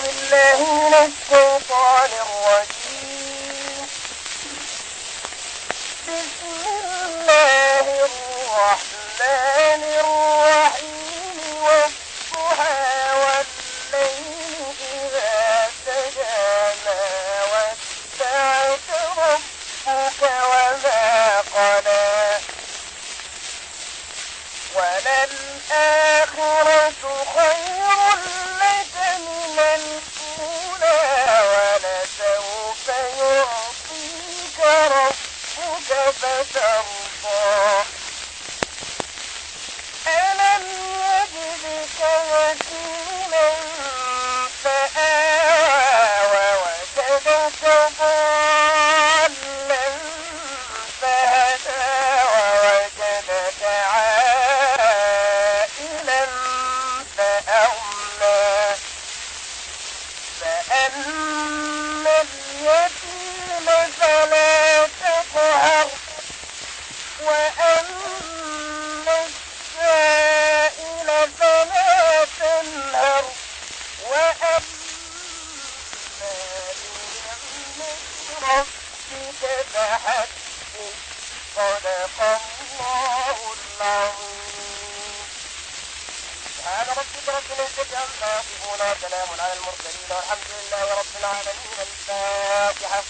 بالله من الشيطان الرجيم. بسم الله الرحمن الرحيم. والضحى والليل إذا سجى ما ودعك ربك وما قلى وللآخرة خير لك من الأولى ولسوف يعطيك ربك فترضى. ألم يجدك يتيما فآوى ووجدك ضالا فهدى ووجدك عائلا فأغنى. فأما اليتيم فلا تقهر وأما السائل فلا تنهر وأما بنعمة ربك فحدث. صدق الله العظيم. سبحان ربك رب العزة عما يصفون وسلام على المرسلين والحمد لله رب العالمين. الفاتحة.